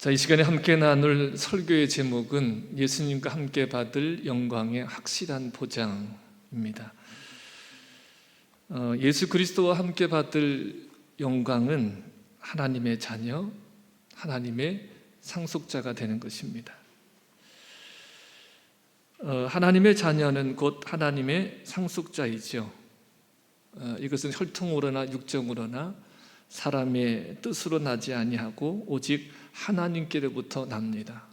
이 시간에 함께 나눌 설교의 제목은 예수님과 함께 받을 영광의 확실한 보장입니다. 예수 그리스도와 함께 받을 영광은 하나님의 자녀, 하나님의 상속자가 되는 것입니다. 하나님의 자녀는 곧 하나님의 상속자이죠. 이것은 혈통으로나 육정으로나 사람의 뜻으로 나지 아니하고 오직 하나님께로부터 납니다.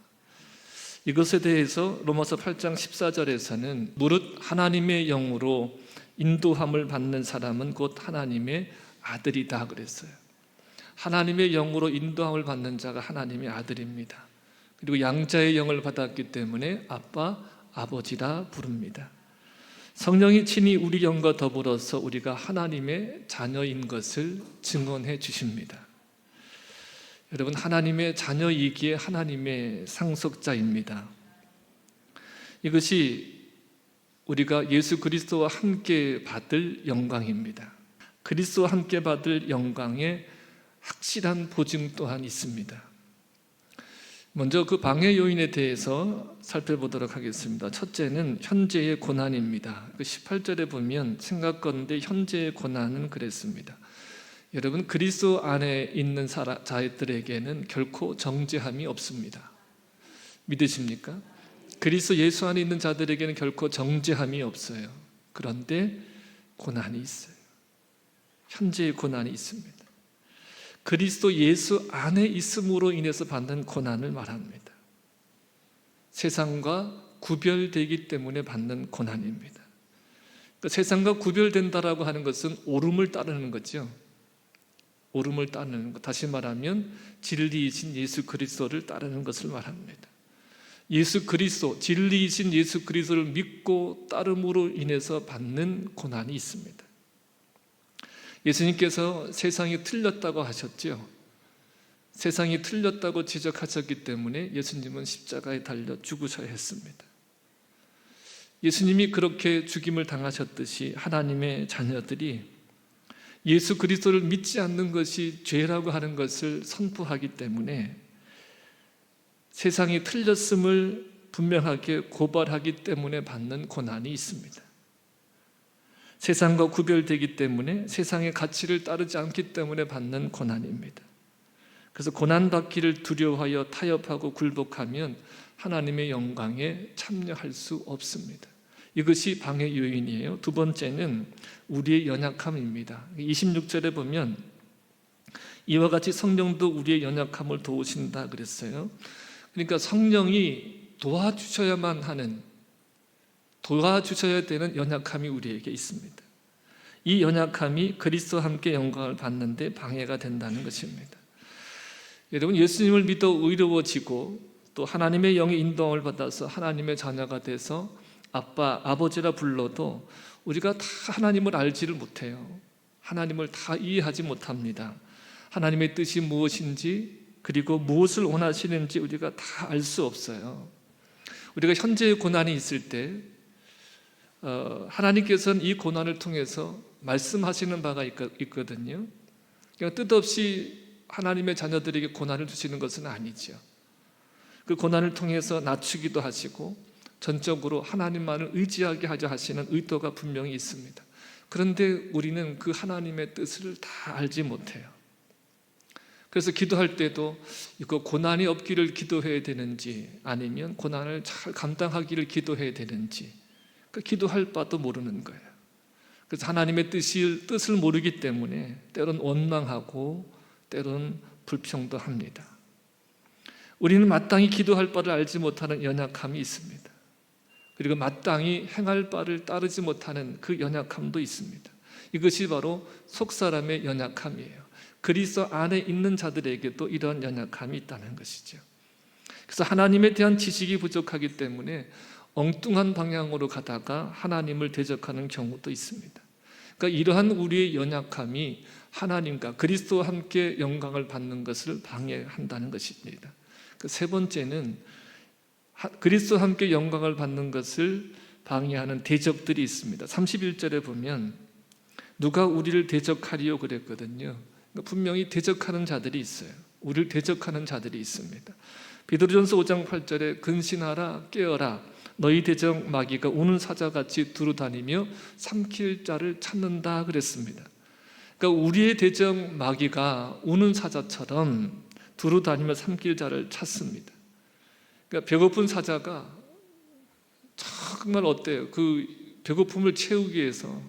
이것에 대해서 로마서 8장 14절에서는 무릇 하나님의 영으로 인도함을 받는 사람은 곧 하나님의 아들이다 그랬어요. 하나님의 영으로 인도함을 받는 자가 하나님의 아들입니다. 그리고 양자의 영을 받았기 때문에 아빠, 아버지라 부릅니다. 성령이 친히 우리 영과 더불어서 우리가 하나님의 자녀인 것을 증언해 주십니다. 여러분, 하나님의 자녀이기에 하나님의 상속자입니다. 이것이 우리가 예수 그리스도와 함께 받을 영광입니다. 그리스도와 함께 받을 영광의 확실한 보증 또한 있습니다. 먼저 그 방해 요인에 대해서 살펴보도록 하겠습니다. 첫째는 현재의 고난입니다. 18절에 보면 생각건대 현재의 고난은 그랬습니다. 여러분, 그리스도 안에 있는 자들에게는 결코 정죄함이 없습니다. 믿으십니까? 그리스도 예수 안에 있는 자들에게는 결코 정죄함이 없어요. 그런데 고난이 있어요. 현재의 고난이 있습니다. 그리스도 예수 안에 있음으로 인해서 받는 고난을 말합니다. 세상과 구별되기 때문에 받는 고난입니다. 그러니까 세상과 구별된다라고 하는 것은 옳음을 따르는 거죠. 옳음을 따르는 것, 다시 말하면 진리이신 예수 그리스도를 따르는 것을 말합니다. 예수 그리스도, 진리이신 예수 그리스도를 믿고 따름으로 인해서 받는 고난이 있습니다. 예수님께서 세상이 틀렸다고 하셨죠. 세상이 틀렸다고 지적하셨기 때문에 예수님은 십자가에 달려 죽으셔야 했습니다. 예수님이 그렇게 죽임을 당하셨듯이 하나님의 자녀들이 예수 그리스도를 믿지 않는 것이 죄라고 하는 것을 선포하기 때문에 세상이 틀렸음을 분명하게 고발하기 때문에 받는 고난이 있습니다. 세상과 구별되기 때문에 세상의 가치를 따르지 않기 때문에 받는 고난입니다. 그래서 고난받기를 두려워하여 타협하고 굴복하면 하나님의 영광에 참여할 수 없습니다. 이것이 방해 요인이에요. 두 번째는 우리의 연약함입니다. 26절에 보면 이와 같이 성령도 우리의 연약함을 도우신다 그랬어요. 그러니까 성령이 도와주셔야만 하는, 도와주셔야 되는 연약함이 우리에게 있습니다. 이 연약함이 그리스도와 함께 영광을 받는데 방해가 된다는 것입니다. 여러분, 예수님을 믿어 의로워지고 또 하나님의 영의 인도함을 받아서 하나님의 자녀가 돼서 아빠, 아버지라 불러도 우리가 다 하나님을 알지를 못해요. 하나님을 다 이해하지 못합니다. 하나님의 뜻이 무엇인지 그리고 무엇을 원하시는지 우리가 다 알 수 없어요. 우리가 현재의 고난이 있을 때 하나님께서는 이 고난을 통해서 말씀하시는 바가 있거든요. 그냥 뜻없이 하나님의 자녀들에게 고난을 주시는 것은 아니죠. 그 고난을 통해서 낮추기도 하시고 전적으로 하나님만을 의지하게 하자 하시는 의도가 분명히 있습니다. 그런데 우리는 그 하나님의 뜻을 다 알지 못해요. 그래서 기도할 때도 이거 고난이 없기를 기도해야 되는지 아니면 고난을 잘 감당하기를 기도해야 되는지 기도할 바도 모르는 거예요. 그래서 하나님의 뜻을 모르기 때문에 때론 원망하고 때론 불평도 합니다. 우리는 마땅히 기도할 바를 알지 못하는 연약함이 있습니다. 그리고 마땅히 행할 바를 따르지 못하는 그 연약함도 있습니다. 이것이 바로 속사람의 연약함이에요. 그리스도 안에 있는 자들에게도 이런 연약함이 있다는 것이죠. 그래서 하나님에 대한 지식이 부족하기 때문에 엉뚱한 방향으로 가다가 하나님을 대적하는 경우도 있습니다. 그러니까 이러한 우리의 연약함이 하나님과 그리스도와 함께 영광을 받는 것을 방해한다는 것입니다. 세 번째는 그리스도와 함께 영광을 받는 것을 방해하는 대적들이 있습니다. 31절에 보면 누가 우리를 대적하리요 그랬거든요. 분명히 대적하는 자들이 있어요. 우리를 대적하는 자들이 있습니다. 베드로전서 5장 8절에 근신하라 깨어라 너희 대적 마귀가 우는 사자같이 두루다니며 삼킬 자를 찾는다 그랬습니다. 그러니까 우리의 대적 마귀가 우는 사자처럼 두루다니며 삼킬 자를 찾습니다. 그러니까 배고픈 사자가 정말 어때요? 그 배고픔을 채우기 위해서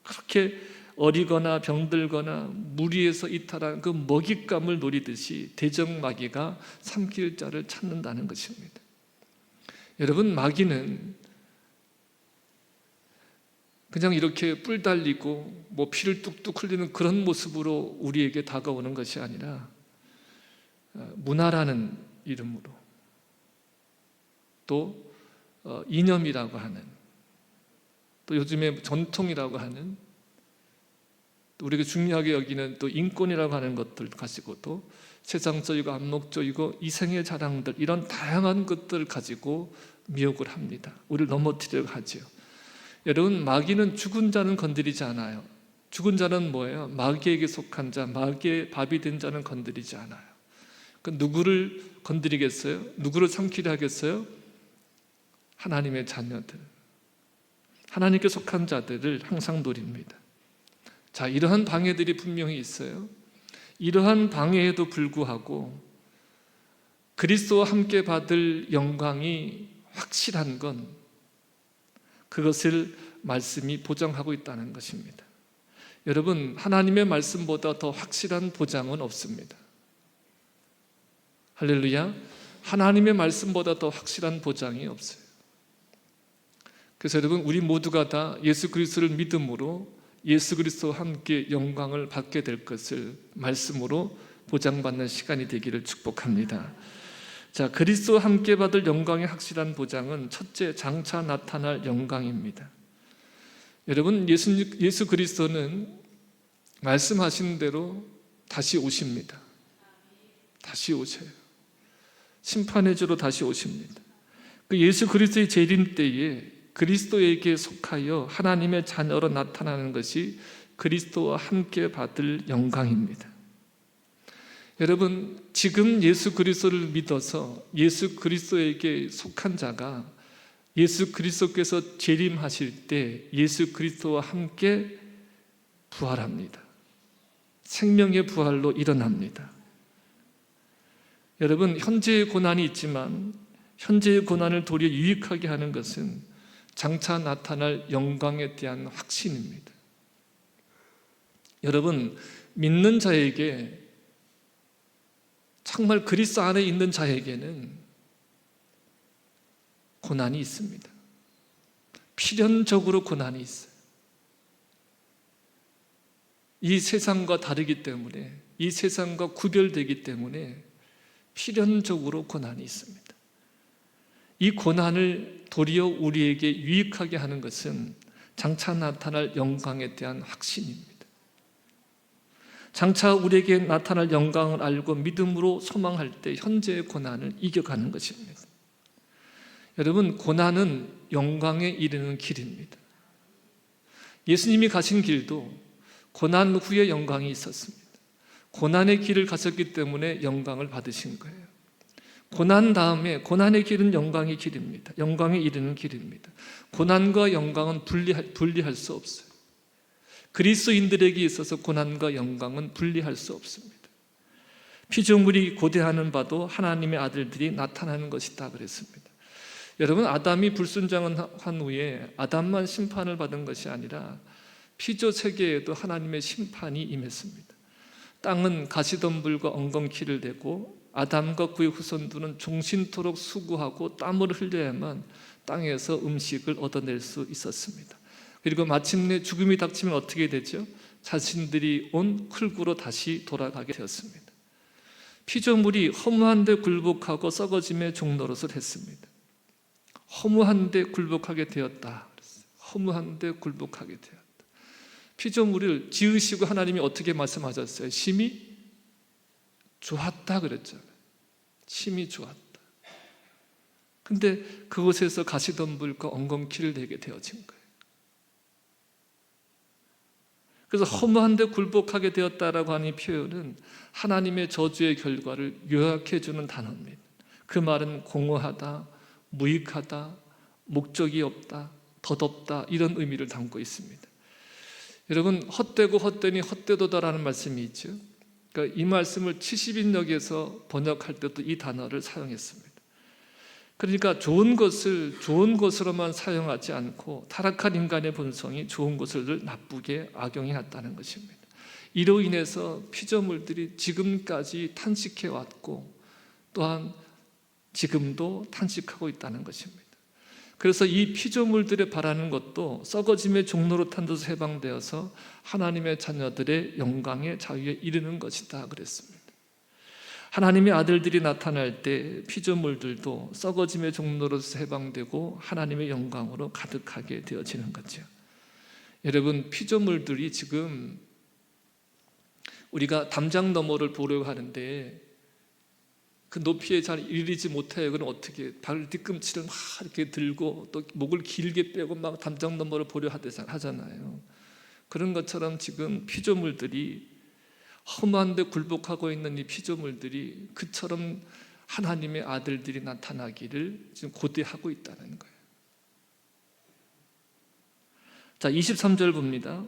그렇게 어리거나 병들거나 무리에서 이탈한 그 먹잇감을 노리듯이 대적 마귀가 삼킬 자를 찾는다는 것입니다. 여러분, 마귀는 그냥 이렇게 뿔 달리고 뭐 피를 뚝뚝 흘리는 그런 모습으로 우리에게 다가오는 것이 아니라 문화라는 이름으로 또 이념이라고 하는 또 요즘에 전통이라고 하는 또 우리가 중요하게 여기는 또 인권이라고 하는 것들 가지고 또 세상적이고 암묵적이고 이생의 자랑들 이런 다양한 것들을 가지고 미혹을 합니다. 우리를 넘어뜨리려고 하죠. 여러분, 마귀는 죽은 자는 건드리지 않아요. 죽은 자는 뭐예요? 마귀에게 속한 자, 마귀의 밥이 된 자는 건드리지 않아요. 그 누구를 건드리겠어요? 누구를 삼키려 하겠어요? 하나님의 자녀들, 하나님께 속한 자들을 항상 노립니다. 자, 이러한 방해들이 분명히 있어요. 이러한 방해에도 불구하고 그리스도와 함께 받을 영광이 확실한 건 그것을 말씀이 보장하고 있다는 것입니다. 여러분, 하나님의 말씀보다 더 확실한 보장은 없습니다. 할렐루야. 하나님의 말씀보다 더 확실한 보장이 없어요. 그래서 여러분, 우리 모두가 다 예수 그리스도를 믿음으로 예수 그리스도와 함께 영광을 받게 될 것을 말씀으로 보장받는 시간이 되기를 축복합니다. 자, 그리스도와 함께 받을 영광의 확실한 보장은 첫째, 장차 나타날 영광입니다. 여러분, 예수 그리스도는 말씀하신 대로 다시 오십니다. 다시 오셔요. 심판의 주로 다시 오십니다. 그 예수 그리스도의 재림 때에 그리스도에게 속하여 하나님의 자녀로 나타나는 것이 그리스도와 함께 받을 영광입니다. 여러분, 지금 예수 그리스도를 믿어서 예수 그리스도에게 속한 자가 예수 그리스도께서 재림하실 때 예수 그리스도와 함께 부활합니다. 생명의 부활로 일어납니다. 여러분, 현재의 고난이 있지만 현재의 고난을 도리어 유익하게 하는 것은 장차 나타날 영광에 대한 확신입니다. 여러분, 믿는 자에게, 정말 그리스도 안에 있는 자에게는 고난이 있습니다. 필연적으로 고난이 있어요. 이 세상과 다르기 때문에, 이 세상과 구별되기 때문에 필연적으로 고난이 있습니다. 이 고난을 도리어 우리에게 유익하게 하는 것은 장차 나타날 영광에 대한 확신입니다. 장차 우리에게 나타날 영광을 알고 믿음으로 소망할 때 현재의 고난을 이겨가는 것입니다. 여러분, 고난은 영광에 이르는 길입니다. 예수님이 가신 길도 고난 후에 영광이 있었습니다. 고난의 길을 가셨기 때문에 영광을 받으신 거예요. 고난 다음에, 고난의 길은 영광의 길입니다. 영광에 이르는 길입니다. 고난과 영광은 분리할 수 없어요. 그리스도인들에게 있어서 고난과 영광은 분리할 수 없습니다. 피조물이 고대하는 바도 하나님의 아들들이 나타나는 것이다 그랬습니다. 여러분, 아담이 불순종한 후에 아담만 심판을 받은 것이 아니라 피조 세계에도 하나님의 심판이 임했습니다. 땅은 가시덤불과 엉겅퀴를 대고 아담과 그의 후손들은 종신토록 수고하고 땀을 흘려야만 땅에서 음식을 얻어낼 수 있었습니다. 그리고 마침내 죽음이 닥치면 어떻게 되죠? 자신들이 온 흙으로 다시 돌아가게 되었습니다. 피조물이 허무한데 굴복하고 썩어짐의 종노릇을 했습니다. 허무한데 굴복하게 되었다. 허무한데 굴복하게 되었다. 피조물을 지으시고 하나님이 어떻게 말씀하셨어요? 심히 좋았다 그랬잖아요. 심히 좋았다. 근데 그곳에서 가시덤불과 엉겅퀴를 내게 되어진 거예요. 그래서 허무한데 굴복하게 되었다라고 하는 이 표현은 하나님의 저주의 결과를 요약해 주는 단어입니다. 그 말은 공허하다, 무익하다, 목적이 없다, 덧없다, 이런 의미를 담고 있습니다. 여러분, 헛되고 헛되니 헛되도다라는 말씀이 있죠. 그러니까 이 말씀을 70인역에서 번역할 때도 이 단어를 사용했습니다. 그러니까 좋은 것을 좋은 것으로만 사용하지 않고 타락한 인간의 본성이 좋은 것을 나쁘게 악용해 왔다는 것입니다. 이로 인해서 피조물들이 지금까지 탄식해 왔고 또한 지금도 탄식하고 있다는 것입니다. 그래서 이 피조물들이 바라는 것도 썩어짐의 종로로 탄듯 해방되어서 하나님의 자녀들의 영광의 자유에 이르는 것이다 그랬습니다. 하나님의 아들들이 나타날 때 피조물들도 썩어짐의 종로로서 해방되고 하나님의 영광으로 가득하게 되어지는 거죠. 여러분, 피조물들이 지금 우리가 담장 너머를 보려고 하는데 그 높이에 잘 이르지 못해요. 그럼 어떻게 발 뒤꿈치를 막 이렇게 들고 또 목을 길게 빼고 막 담장 너머를 보려 하잖아요. 그런 것처럼 지금 피조물들이 허무한데 굴복하고 있는 이 피조물들이 그처럼 하나님의 아들들이 나타나기를 지금 고대하고 있다는 거예요. 자, 23절 봅니다.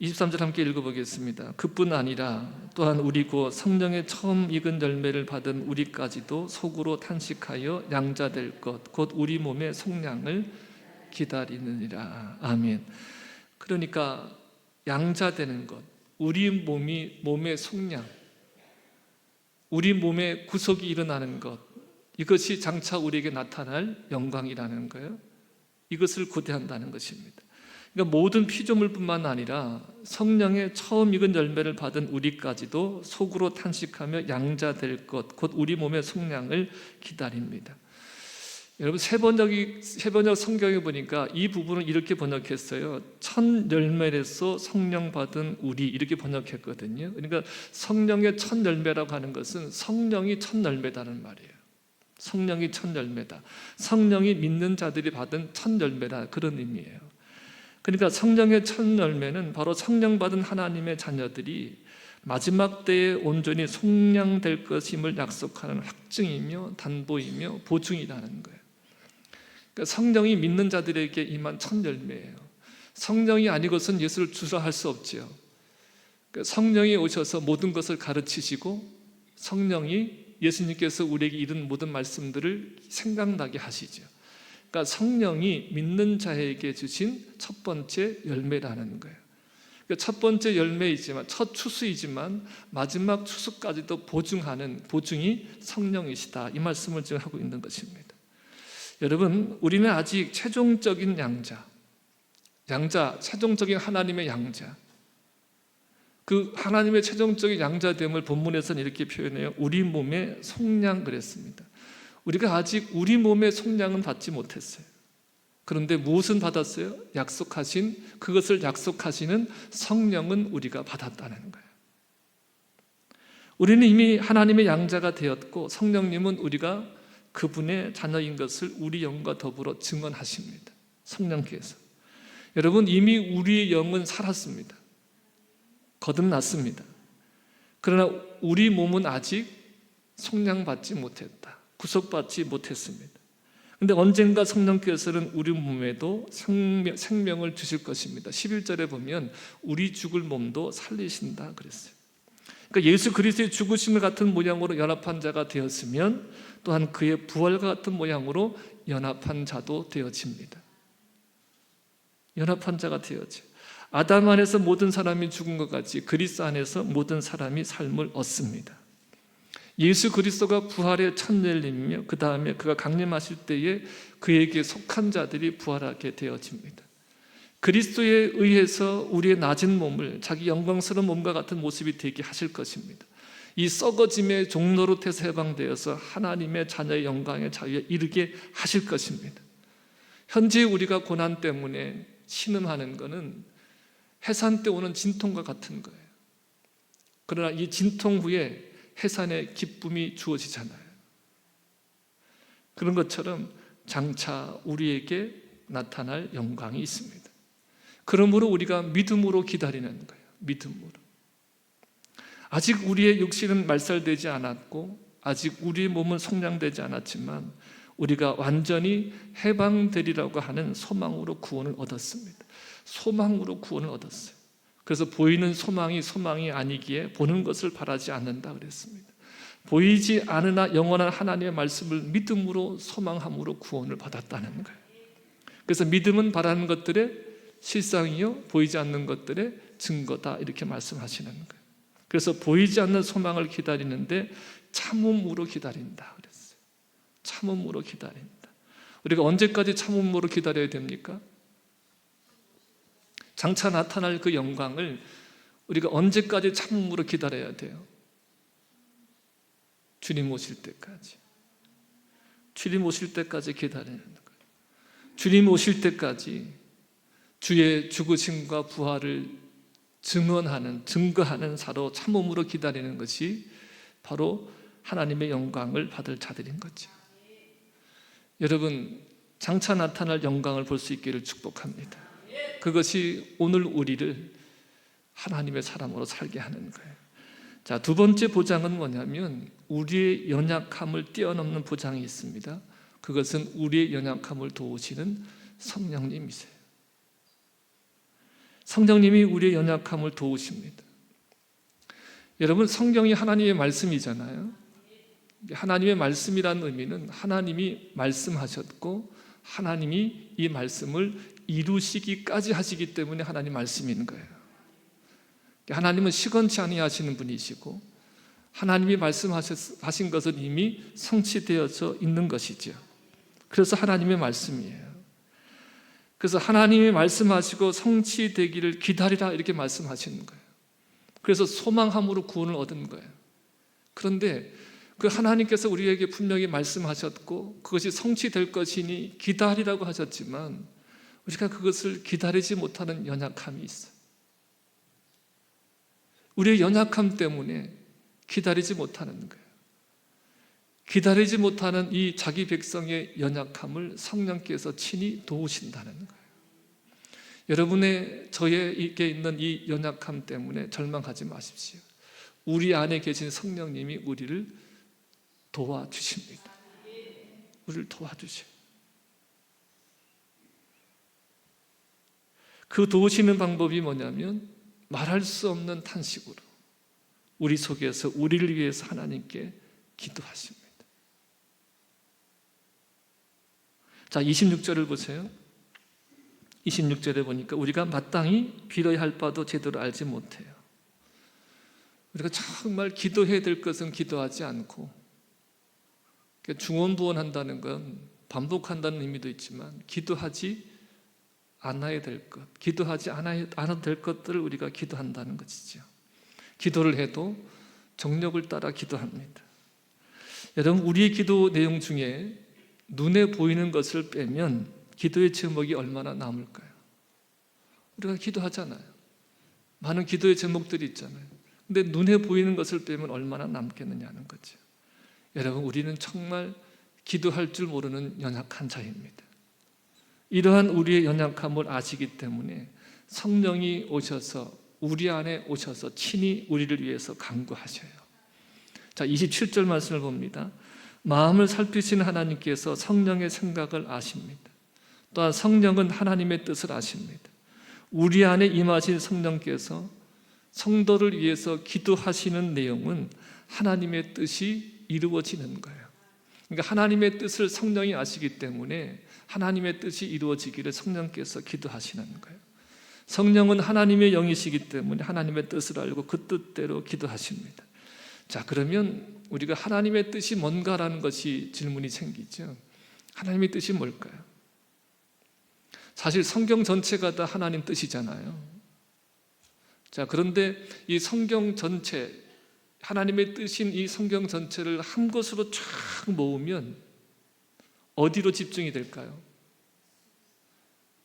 23절 함께 읽어보겠습니다. 그뿐 아니라 또한 우리 곧 성령의 처음 익은 열매를 받은 우리까지도 속으로 탄식하여 양자될 것 곧 우리 몸의 속량을 기다리느니라. 아멘. 그러니까 양자되는 것, 우리 몸의 속량, 우리 몸의 구속이 일어나는 것, 이것이 장차 우리에게 나타날 영광이라는 거예요. 이것을 고대한다는 것입니다. 그러니까 모든 피조물뿐만 아니라 성령의 처음 익은 열매를 받은 우리까지도 속으로 탄식하며 양자될 것, 곧 우리 몸의 속량을 기다립니다. 여러분, 세 번역 성경에 보니까 이 부분을 이렇게 번역했어요. 첫 열매에서 성령 받은 우리, 이렇게 번역했거든요. 그러니까 성령의 첫 열매라고 하는 것은 성령이 첫 열매다는 말이에요. 성령이 첫 열매다. 성령이 믿는 자들이 받은 첫 열매다, 그런 의미예요. 그러니까 성령의 첫 열매는 바로 성령 받은 하나님의 자녀들이 마지막 때에 온전히 속량될 것임을 약속하는 확증이며 단보이며 보증이라는 거예요. 그러니까 성령이 믿는 자들에게 임한 첫 열매예요. 성령이 아니고선 예수를 주라 할 수 없죠. 그러니까 성령이 오셔서 모든 것을 가르치시고 성령이 예수님께서 우리에게 이른 모든 말씀들을 생각나게 하시죠. 그러니까 성령이 믿는 자에게 주신 첫 번째 열매라는 거예요. 그러니까 첫 번째 열매이지만, 첫 추수이지만 마지막 추수까지도 보증하는 보증이 성령이시다, 이 말씀을 지금 하고 있는 것입니다. 여러분, 우리는 아직 최종적인 양자, 최종적인 하나님의 양자, 그 하나님의 최종적인 양자됨을 본문에서는 이렇게 표현해요. 우리 몸의 속량 그랬습니다. 우리가 아직 우리 몸의 속량은 받지 못했어요. 그런데 무엇은 받았어요? 그것을 약속하시는 성령은 우리가 받았다는 거예요. 우리는 이미 하나님의 양자가 되었고 성령님은 우리가 그분의 자녀인 것을 우리 영과 더불어 증언하십니다. 성령께서. 여러분, 이미 우리의 영은 살았습니다. 거듭났습니다. 그러나 우리 몸은 아직 속량받지 못했다. 구속받지 못했습니다. 그런데 언젠가 성령께서는 우리 몸에도 생명을 주실 것입니다. 11절에 보면 우리 죽을 몸도 살리신다 그랬어요. 그러니까 예수 그리스도의 죽으심을 같은 모양으로 연합한 자가 되었으면 또한 그의 부활과 같은 모양으로 연합한 자도 되어집니다. 연합한 자가 되어져. 아담 안에서 모든 사람이 죽은 것 같이 그리스도 안에서 모든 사람이 삶을 얻습니다. 예수 그리스도가 부활의 첫 열림이며 그 다음에 그가 강림하실 때에 그에게 속한 자들이 부활하게 되어집니다. 그리스도에 의해서 우리의 낮은 몸을 자기 영광스러운 몸과 같은 모습이 되게 하실 것입니다. 이 썩어짐의 종노릇에서 해방되어서 하나님의 자녀의 영광의 자유에 이르게 하실 것입니다. 현재 우리가 고난 때문에 신음하는 것은 해산 때 오는 진통과 같은 거예요. 그러나 이 진통 후에 해산의 기쁨이 주어지잖아요. 그런 것처럼 장차 우리에게 나타날 영광이 있습니다. 그러므로 우리가 믿음으로 기다리는 거예요. 믿음으로. 아직 우리의 육신은 말살되지 않았고 아직 우리의 몸은 성량되지 않았지만 우리가 완전히 해방되리라고 하는 소망으로 구원을 얻었습니다. 소망으로 구원을 얻었어요. 그래서 보이는 소망이 아니기에 보는 것을 바라지 않는다 그랬습니다. 보이지 않으나 영원한 하나님의 말씀을 믿음으로 소망함으로 구원을 받았다는 거예요. 그래서 믿음은 바라는 것들의 실상이요 보이지 않는 것들의 증거다 이렇게 말씀하시는 거예요. 그래서 보이지 않는 소망을 기다리는데 참음으로 기다린다 그랬어요. 참음으로 기다린다. 우리가 언제까지 참음으로 기다려야 됩니까? 장차 나타날 그 영광을 우리가 언제까지 참음으로 기다려야 돼요? 주님 오실 때까지. 주님 오실 때까지 기다리는 거예요. 주님 오실 때까지 주의 죽으심과 부활을 증거하는 사로 참음으로 기다리는 것이 바로 하나님의 영광을 받을 자들인 거죠. 여러분, 장차 나타날 영광을 볼 수 있기를 축복합니다. 그것이 오늘 우리를 하나님의 사람으로 살게 하는 거예요. 자, 두 번째 보장은 뭐냐면 우리의 연약함을 뛰어넘는 보장이 있습니다. 그것은 우리의 연약함을 도우시는 성령님이세요. 성령님이 우리의 연약함을 도우십니다. 여러분, 성경이 하나님의 말씀이잖아요. 하나님의 말씀이라는 의미는 하나님이 말씀하셨고 하나님이 이 말씀을 이루시기까지 하시기 때문에 하나님 말씀인 거예요. 하나님은 시건치 아니하시는 분이시고 하나님이 말씀하신 것은 이미 성취되어져 있는 것이죠. 그래서 하나님의 말씀이에요. 그래서 하나님이 말씀하시고 성취되기를 기다리라 이렇게 말씀하시는 거예요. 그래서 소망함으로 구원을 얻은 거예요. 그런데 그 하나님께서 우리에게 분명히 말씀하셨고 그것이 성취될 것이니 기다리라고 하셨지만 우리가 그것을 기다리지 못하는 연약함이 있어요. 우리의 연약함 때문에 기다리지 못하는 거예요. 기다리지 못하는 이 자기 백성의 연약함을 성령께서 친히 도우신다는 거예요. 여러분의 저에게 있는 이 연약함 때문에 절망하지 마십시오. 우리 안에 계신 성령님이 우리를 도와주십니다. 우리를 도와주셔요. 그 도우시는 방법이 뭐냐면 말할 수 없는 탄식으로 우리 속에서 우리를 위해서 하나님께 기도하십니다. 자, 26절을 보세요. 26절에 보니까 우리가 마땅히 빌어야 할 바도 제대로 알지 못해요. 우리가 정말 기도해야 될 것은 기도하지 않고 중언부언한다는 건 반복한다는 의미도 있지만 기도하지 않아야 될 것, 기도하지 않아도 될 것들을 우리가 기도한다는 것이죠. 기도를 해도 정력을 따라 기도합니다. 여러분, 우리의 기도 내용 중에 눈에 보이는 것을 빼면 기도의 제목이 얼마나 남을까요? 우리가 기도하잖아요. 많은 기도의 제목들이 있잖아요. 근데 눈에 보이는 것을 빼면 얼마나 남겠느냐는 거죠. 여러분, 우리는 정말 기도할 줄 모르는 연약한 자입니다. 이러한 우리의 연약함을 아시기 때문에 성령이 오셔서 우리 안에 오셔서 친히 우리를 위해서 간구하셔요. 자, 27절 말씀을 봅니다. 마음을 살피시는 하나님께서 성령의 생각을 아십니다. 또한 성령은 하나님의 뜻을 아십니다. 우리 안에 임하신 성령께서 성도를 위해서 기도하시는 내용은 하나님의 뜻이 이루어지는 거예요. 그러니까 하나님의 뜻을 성령이 아시기 때문에 하나님의 뜻이 이루어지기를 성령께서 기도하시는 거예요. 성령은 하나님의 영이시기 때문에 하나님의 뜻을 알고 그 뜻대로 기도하십니다. 자, 그러면 우리가 하나님의 뜻이 뭔가라는 것이 질문이 생기죠. 하나님의 뜻이 뭘까요? 사실 성경 전체가 다 하나님 뜻이잖아요. 자, 그런데 이 성경 전체, 하나님의 뜻인 이 성경 전체를 한 곳으로 쫙 모으면 어디로 집중이 될까요?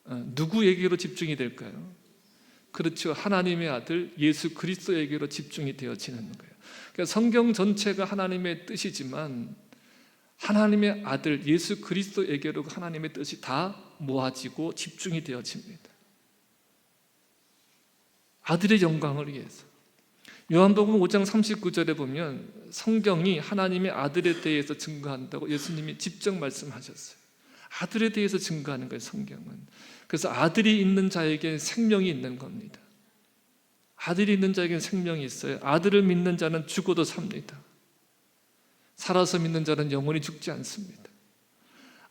누구에게로 집중이 될까요? 그렇죠. 하나님의 아들 예수 그리스도에게로 집중이 되어지는 거예요. 그러니까 성경 전체가 하나님의 뜻이지만 하나님의 아들 예수 그리스도에게로 하나님의 뜻이 다 모아지고 집중이 되어집니다. 아들의 영광을 위해서. 요한복음 5장 39절에 보면 성경이 하나님의 아들에 대해서 증거한다고 예수님이 직접 말씀하셨어요. 아들에 대해서 증거하는 거예요, 성경은. 그래서 아들이 있는 자에게 생명이 있는 겁니다. 아들이 있는 자에게는 생명이 있어요. 아들을 믿는 자는 죽어도 삽니다. 살아서 믿는 자는 영원히 죽지 않습니다.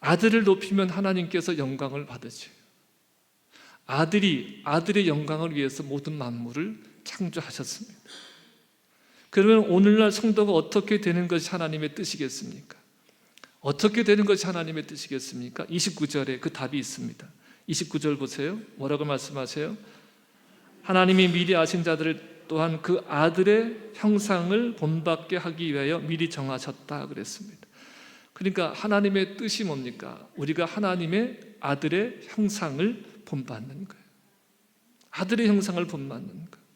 아들을 높이면 하나님께서 영광을 받으세요. 아들의 영광을 위해서 모든 만물을 창조하셨습니다. 그러면 오늘날 성도가 어떻게 되는 것이 하나님의 뜻이겠습니까? 어떻게 되는 것이 하나님의 뜻이겠습니까? 29절에 그 답이 있습니다. 29절 보세요. 뭐라고 말씀하세요? 하나님이 미리 아신 자들을 또한 그 아들의 형상을 본받게 하기 위하여 미리 정하셨다 그랬습니다. 그러니까 하나님의 뜻이 뭡니까? 우리가 하나님의 아들의 형상을 본받는 거예요. 아들의 형상을 본받는 거예요.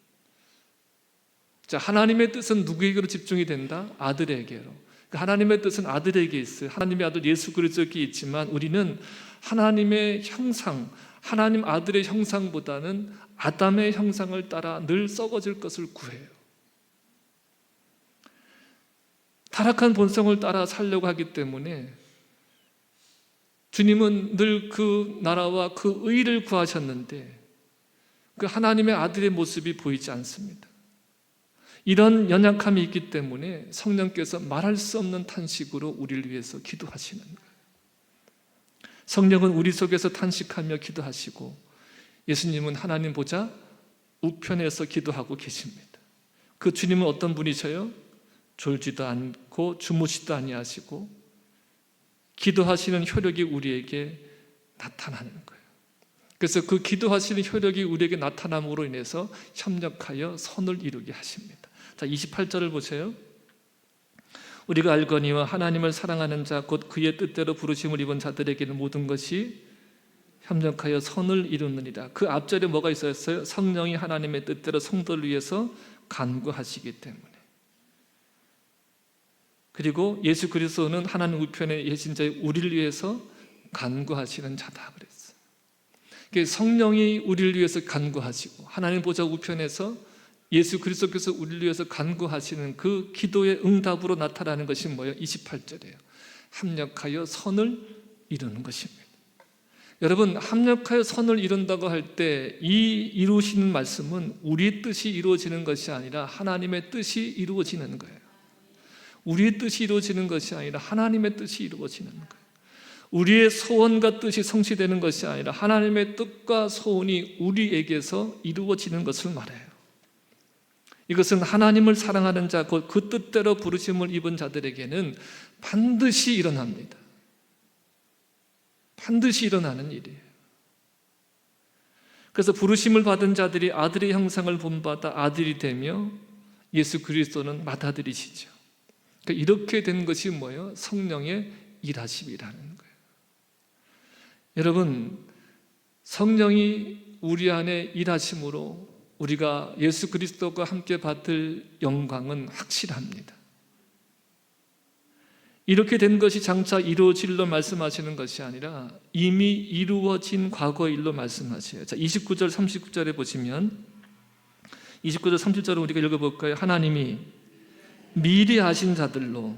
자, 하나님의 뜻은 누구에게로 집중이 된다? 아들에게로. 그러니까 하나님의 뜻은 아들에게 있어요. 하나님의 아들 예수 그리스도께 있지만 우리는 하나님의 형상, 하나님 아들의 형상보다는 아담의 형상을 따라 늘 썩어질 것을 구해요. 타락한 본성을 따라 살려고 하기 때문에 주님은 늘 그 나라와 그 의를 구하셨는데 그 하나님의 아들의 모습이 보이지 않습니다. 이런 연약함이 있기 때문에 성령께서 말할 수 없는 탄식으로 우리를 위해서 기도하시는 거예요. 성령은 우리 속에서 탄식하며 기도하시고 예수님은 하나님 보좌 우편에서 기도하고 계십니다. 그 주님은 어떤 분이셔요? 졸지도 않고 주무시도 아니하시고 기도하시는 효력이 우리에게 나타나는 거예요. 그래서 그 기도하시는 효력이 우리에게 나타남으로 인해서 협력하여 선을 이루게 하십니다. 자, 28절을 보세요. 우리가 알거니와 하나님을 사랑하는 자 곧 그의 뜻대로 부르심을 입은 자들에게는 모든 것이 협력하여 선을 이루느니라. 그 앞절에 뭐가 있었어요? 성령이 하나님의 뜻대로 성도를 위해서 간구하시기 때문에. 그리고 예수 그리스도는 하나님 우편에 계신 자의 우리를 위해서 간구하시는 자다 그랬어요. 성령이 우리를 위해서 간구하시고 하나님 보좌 우편에서 예수 그리스도께서 우리를 위해서 간구하시는 그 기도의 응답으로 나타나는 것이 뭐예요? 28절이에요. 합력하여 선을 이루는 것입니다. 여러분, 합력하여 선을 이룬다고 할 때 이 이루시는 말씀은 우리의 뜻이 이루어지는 것이 아니라 하나님의 뜻이 이루어지는 거예요. 우리의 뜻이 이루어지는 것이 아니라 하나님의 뜻이 이루어지는 거예요. 우리의 소원과 뜻이 성취되는 것이 아니라 하나님의 뜻과 소원이 우리에게서 이루어지는 것을 말해요. 이것은 하나님을 사랑하는 자, 곧 그 뜻대로 부르심을 입은 자들에게는 반드시 일어납니다. 반드시 일어나는 일이에요. 그래서 부르심을 받은 자들이 아들의 형상을 본받아 아들이 되며 예수 그리스도는 맏아들이시죠. 그러니까 이렇게 된 것이 뭐예요? 성령의 일하심이라는 거예요. 여러분, 성령이 우리 안에 일하심으로 우리가 예수 그리스도와 함께 받을 영광은 확실합니다. 이렇게 된 것이 장차 이루어질 일로 말씀하시는 것이 아니라 이미 이루어진 과거의 일로 말씀하세요. 자, 29절 39절에 보시면 29절 30절을 우리가 읽어볼까요? 하나님이 미리 아신 자들로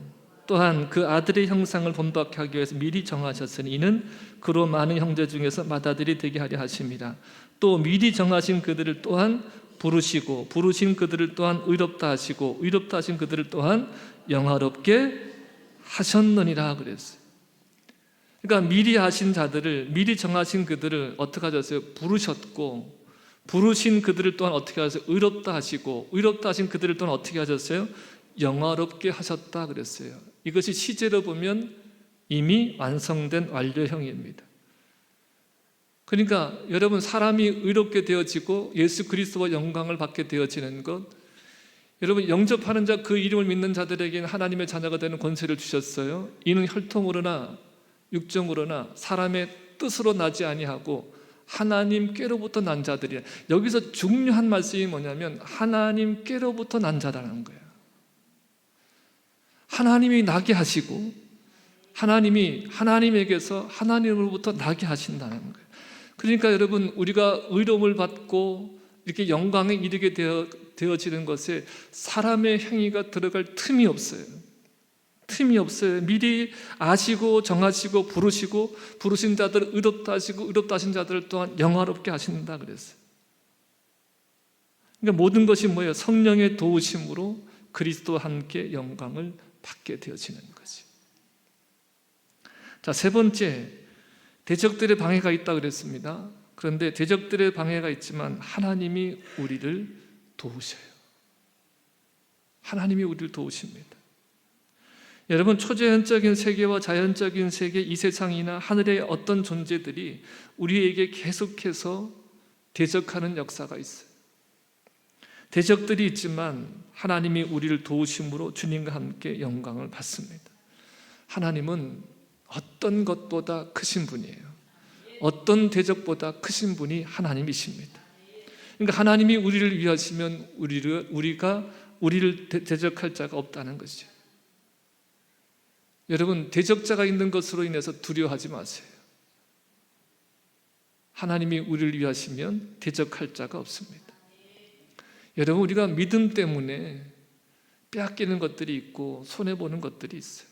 또한 그 아들의 형상을 본받게 하기 위해서 미리 정하셨으니 이는 그로 많은 형제 중에서 맏아들이 되게 하려 하심이라. 또 미리 정하신 그들을 또한 부르시고 부르신 그들을 또한 의롭다 하시고 의롭다 하신 그들을 또한 영화롭게 하셨느니라 그랬어요. 그러니까 미리 하신 자들을, 미리 정하신 그들을 어떻게 하셨어요? 부르셨고 부르신 그들을 또한 어떻게 하셨어요? 의롭다 하시고 의롭다 하신 그들을 또한 어떻게 하셨어요? 영화롭게 하셨다 그랬어요. 이것이 시제로 보면 이미 완성된 완료형입니다. 그러니까 여러분, 사람이 의롭게 되어지고 예수 그리스도와 영광을 받게 되어지는 것, 여러분, 영접하는 자, 그 이름을 믿는 자들에게는 하나님의 자녀가 되는 권세를 주셨어요. 이는 혈통으로나 육정으로나 사람의 뜻으로 나지 아니하고 하나님께로부터 난 자들이야. 여기서 중요한 말씀이 뭐냐면 하나님께로부터 난 자라는 거예요. 하나님이 나게 하시고 하나님이 하나님에게서 하나님으로부터 나게 하신다는 거예요. 그러니까 여러분, 우리가 의로움을 받고 이렇게 영광에 이르게 되어지는 것에 사람의 행위가 들어갈 틈이 없어요. 틈이 없어요. 미리 아시고 정하시고 부르시고 부르신 자들을 의롭다 하시고 의롭다 하신 자들을 또한 영화롭게 하신다 그랬어요. 그러니까 모든 것이 뭐예요? 성령의 도우심으로 그리스도와 함께 영광을 받게 되어지는 거지. 자, 세 번째, 대적들의 방해가 있다 그랬습니다. 그런데 대적들의 방해가 있지만 하나님이 우리를 도우셔요. 하나님이 우리를 도우십니다. 여러분, 초자연적인 세계와 자연적인 세계, 이 세상이나 하늘의 어떤 존재들이 우리에게 계속해서 대적하는 역사가 있어요. 대적들이 있지만 하나님이 우리를 도우심으로 주님과 함께 영광을 받습니다. 하나님은 어떤 것보다 크신 분이에요. 어떤 대적보다 크신 분이 하나님이십니다. 그러니까 하나님이 우리를 위하시면 우리가 우리를 대적할 자가 없다는 것이죠. 여러분, 대적자가 있는 것으로 인해서 두려워하지 마세요. 하나님이 우리를 위하시면 대적할 자가 없습니다. 여러분, 우리가 믿음 때문에 빼앗기는 것들이 있고 손해보는 것들이 있어요.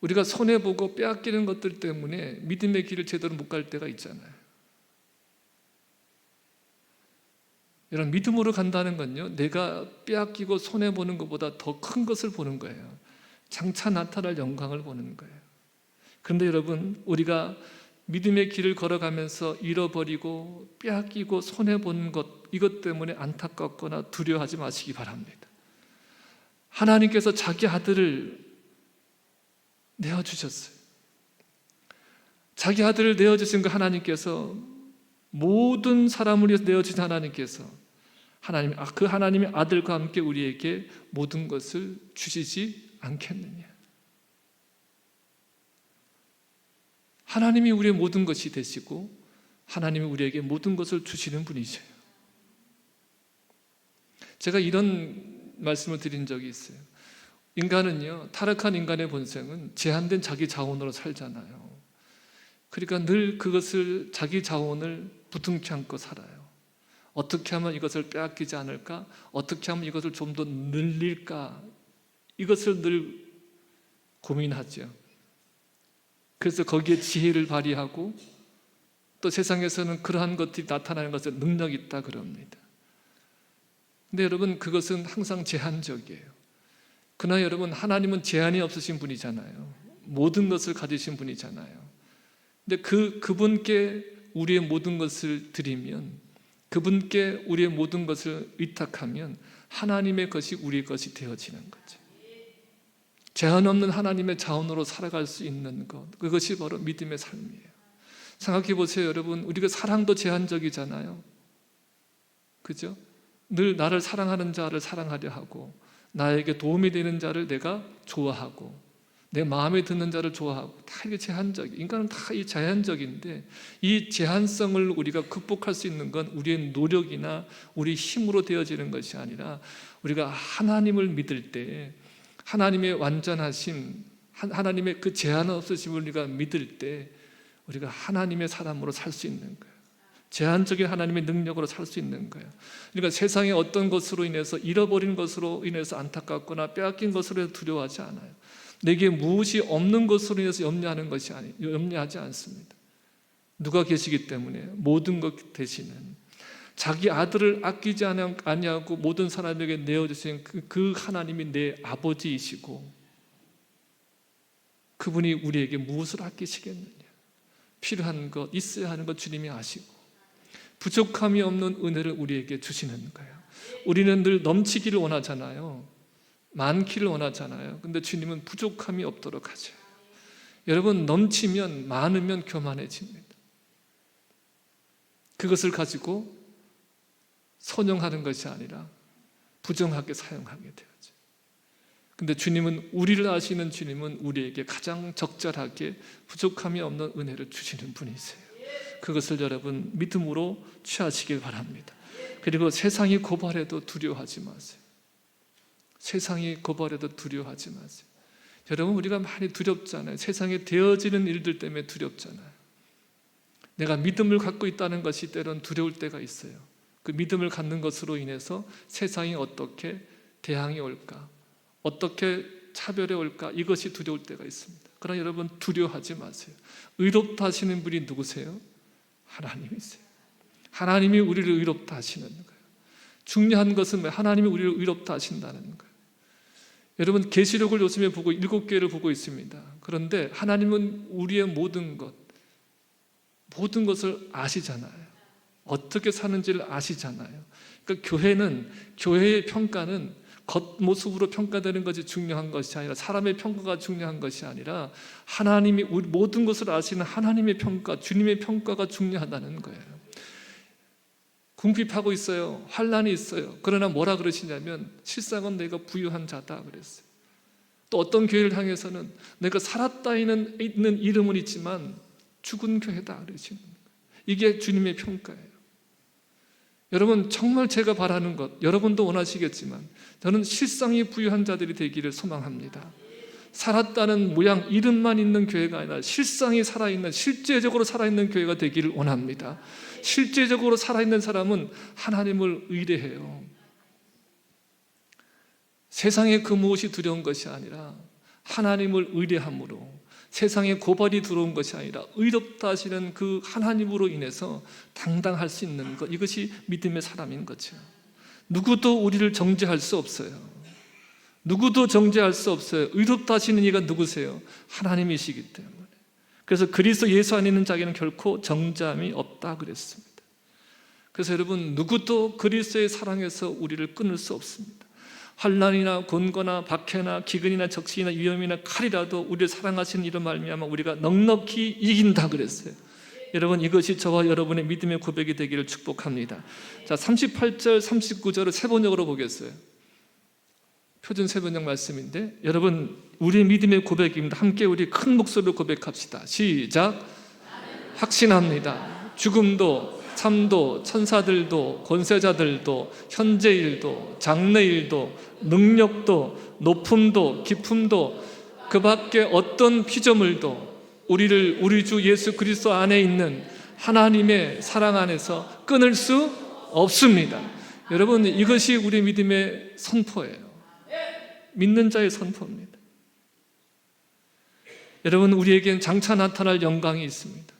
우리가 손해보고 빼앗기는 것들 때문에 믿음의 길을 제대로 못 갈 때가 있잖아요. 여러분, 믿음으로 간다는 건요, 내가 빼앗기고 손해보는 것보다 더 큰 것을 보는 거예요. 장차 나타날 영광을 보는 거예요. 그런데 여러분, 우리가 믿음의 길을 걸어가면서 잃어버리고 빼앗기고 손해보는 것, 이것 때문에 안타깝거나 두려워하지 마시기 바랍니다. 하나님께서 자기 아들을 내어주셨어요. 자기 아들을 내어주신 그 하나님께서, 모든 사람을 위해서 내어주신 하나님께서 그 하나님의 아들과 함께 우리에게 모든 것을 주시지 않겠느냐. 하나님이 우리의 모든 것이 되시고 하나님이 우리에게 모든 것을 주시는 분이세요. 제가 이런 말씀을 드린 적이 있어요. 인간은요, 타락한 인간의 본성은 제한된 자기 자원으로 살잖아요. 그러니까 늘 그것을, 자기 자원을 부둥켜 안고 살아요. 어떻게 하면 이것을 빼앗기지 않을까? 어떻게 하면 이것을 좀 더 늘릴까? 이것을 늘 고민하죠. 그래서 거기에 지혜를 발휘하고, 또 세상에서는 그러한 것들이 나타나는 것에 능력이 있다 그럽니다. 근데 여러분, 그것은 항상 제한적이에요. 그러나 여러분, 하나님은 제한이 없으신 분이잖아요. 모든 것을 가지신 분이잖아요. 근데 그분께 우리의 모든 것을 드리면, 그분께 우리의 모든 것을 위탁하면 하나님의 것이 우리의 것이 되어지는 거죠. 제한 없는 하나님의 자원으로 살아갈 수 있는 것, 그것이 바로 믿음의 삶이에요. 생각해 보세요, 여러분. 우리가 사랑도 제한적이잖아요. 그죠? 늘 나를 사랑하는 자를 사랑하려 하고, 나에게 도움이 되는 자를 내가 좋아하고, 내 마음에 드는 자를 좋아하고, 다 이게 제한적, 인간은 다 이 제한적인데, 이 제한성을 우리가 극복할 수 있는 건 우리의 노력이나 우리 힘으로 되어지는 것이 아니라, 우리가 하나님을 믿을 때, 하나님의 완전하심, 하나님의 그 제한 없으심을 우리가 믿을 때 우리가 하나님의 사람으로 살 수 있는 거예요. 제한적인 하나님의 능력으로 살 수 있는 거예요. 그러니까 세상의 어떤 것으로 인해서, 잃어버린 것으로 인해서 안타깝거나 빼앗긴 것으로 해서 두려워하지 않아요. 내게 무엇이 없는 것으로 인해서 염려하지 않습니다. 누가 계시기 때문에 모든 것 대신은 자기 아들을 아끼지 아니하고 모든 사람에게 내어주신 그 하나님이 내 아버지이시고, 그분이 우리에게 무엇을 아끼시겠느냐. 필요한 것, 있어야 하는 것 주님이 아시고, 부족함이 없는 은혜를 우리에게 주시는 거예요. 우리는 늘 넘치기를 원하잖아요. 많기를 원하잖아요. 근데 주님은 부족함이 없도록 하죠. 여러분, 넘치면, 많으면 교만해집니다. 그것을 가지고 선용하는 것이 아니라 부정하게 사용하게 되어져. 근데 주님은, 우리를 아시는 주님은 우리에게 가장 적절하게 부족함이 없는 은혜를 주시는 분이세요. 그것을 여러분 믿음으로 취하시길 바랍니다. 그리고 세상이 고발해도 두려워하지 마세요. 세상이 고발해도 두려워하지 마세요. 여러분, 우리가 많이 두렵잖아요. 세상에 되어지는 일들 때문에 두렵잖아요. 내가 믿음을 갖고 있다는 것이 때론 두려울 때가 있어요. 그 믿음을 갖는 것으로 인해서 세상이 어떻게 대항이 올까, 어떻게 차별해 올까, 이것이 두려울 때가 있습니다. 그러나 여러분, 두려워하지 마세요. 의롭다 하시는 분이 누구세요? 하나님이세요. 하나님이 우리를 의롭다 하시는 거예요. 중요한 것은 하나님이 우리를 의롭다 하신다는 거예요. 여러분, 계시록을 요즘에 보고 7개를 보고 있습니다. 그런데 하나님은 우리의 모든 것을 아시잖아요. 어떻게 사는지를 아시잖아요. 그러니까 교회의 평가는 겉모습으로 평가되는 것이 중요한 것이 아니라, 사람의 평가가 중요한 것이 아니라, 하나님이 우리 모든 것을 아시는 하나님의 평가, 주님의 평가가 중요하다는 거예요. 궁핍하고 있어요. 환난이 있어요. 그러나 뭐라 그러시냐면, 실상은 내가 부유한 자다 그랬어요. 또 어떤 교회를 향해서는 내가 살았다 있는 이름은 있지만 죽은 교회다 그러시는 거예요. 이게 주님의 평가예요. 여러분, 정말 제가 바라는 것, 여러분도 원하시겠지만 저는 실상이 부유한 자들이 되기를 소망합니다. 살았다는 모양, 이름만 있는 교회가 아니라 실상이 살아있는, 실제적으로 살아있는 교회가 되기를 원합니다. 실제적으로 살아있는 사람은 하나님을 의뢰해요. 세상에 그 무엇이 두려운 것이 아니라 하나님을 의뢰함으로, 세상에 고발이 들어온 것이 아니라 의롭다 하시는 그 하나님으로 인해서 당당할 수 있는 것, 이것이 믿음의 사람인 거죠. 누구도 우리를 정죄할 수 없어요. 누구도 정죄할 수 없어요. 의롭다 하시는 이가 누구세요? 하나님이시기 때문에. 그래서 그리스도 예수 안에 있는 자에게는 결코 정죄함이 없다 그랬습니다. 그래서 여러분, 누구도 그리스도의 사랑에서 우리를 끊을 수 없습니다. 환난이나 곤고나 박해나 기근이나 적신이나 위험이나 칼이라도 우리를 사랑하시는 이로 말미암아 우리가 넉넉히 이긴다 그랬어요. 여러분, 이것이 저와 여러분의 믿음의 고백이 되기를 축복합니다. 자, 38절 39절을 세 번역으로 보겠어요. 표준 세 번역 말씀인데, 여러분, 우리의 믿음의 고백입니다. 함께 우리 큰 목소리로 고백합시다. 시작. 확신합니다. 죽음도 삶도 천사들도 권세자들도 현재일도 장래일도 능력도 높음도 깊음도 그 밖에 어떤 피조물도 우리를 우리 주 예수 그리스도 안에 있는 하나님의 사랑 안에서 끊을 수 없습니다. 여러분, 이것이 우리 믿음의 선포예요. 믿는 자의 선포입니다. 여러분, 우리에겐 장차 나타날 영광이 있습니다.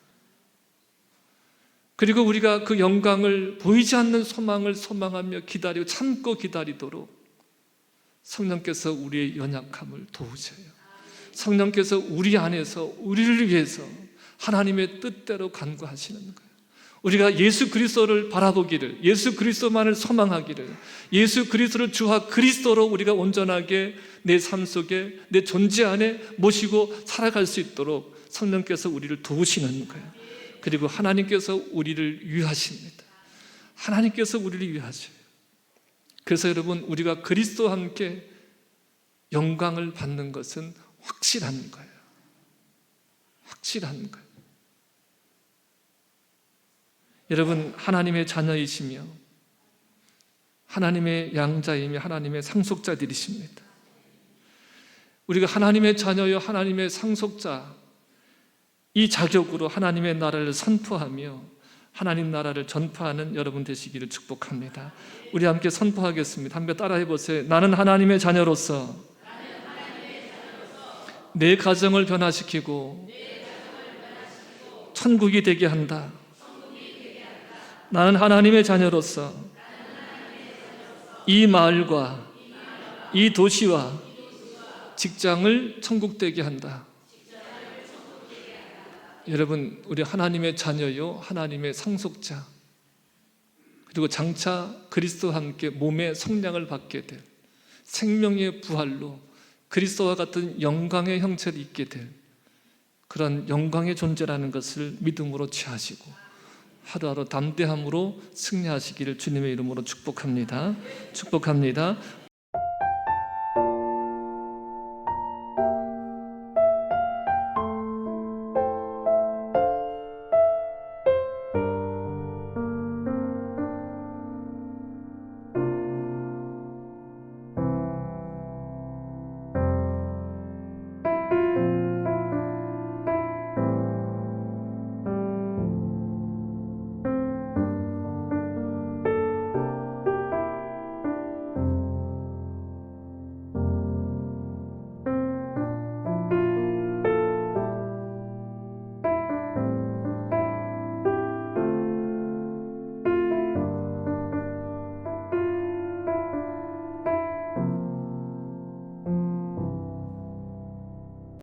그리고 우리가 그 영광을, 보이지 않는 소망을 소망하며 기다리고 참고 기다리도록 성령께서 우리의 연약함을 도우셔요. 성령께서 우리 안에서 우리를 위해서 하나님의 뜻대로 간구하시는 거예요. 우리가 예수 그리스도를 바라보기를, 예수 그리스도만을 소망하기를, 예수 그리스도를 주와 그리스도로 우리가 온전하게 내 삶 속에, 내 존재 안에 모시고 살아갈 수 있도록 성령께서 우리를 도우시는 거예요. 그리고 하나님께서 우리를 위하십니다. 하나님께서 우리를 위하셔요. 그래서 여러분, 우리가 그리스도와 함께 영광을 받는 것은 확실한 거예요. 확실한 거예요. 여러분, 하나님의 자녀이시며 하나님의 양자이며 하나님의 상속자들이십니다. 우리가 하나님의 자녀여 하나님의 상속자, 이 자격으로 하나님의 나라를 선포하며 하나님 나라를 전파하는 여러분 되시기를 축복합니다. 우리 함께 선포하겠습니다. 함께 따라해 보세요. 나는 하나님의 자녀로서 내 가정을 변화시키고 천국이 되게 한다. 나는 하나님의 자녀로서 이 마을과 이 도시와 직장을 천국 되게 한다. 여러분, 우리 하나님의 자녀요, 하나님의 상속자, 그리고 장차 그리스도와 함께 몸의 성량을 받게 될, 생명의 부활로 그리스도와 같은 영광의 형체를 입게 될 그런 영광의 존재라는 것을 믿음으로 취하시고 하루하루 담대함으로 승리하시기를 주님의 이름으로 축복합니다. 축복합니다.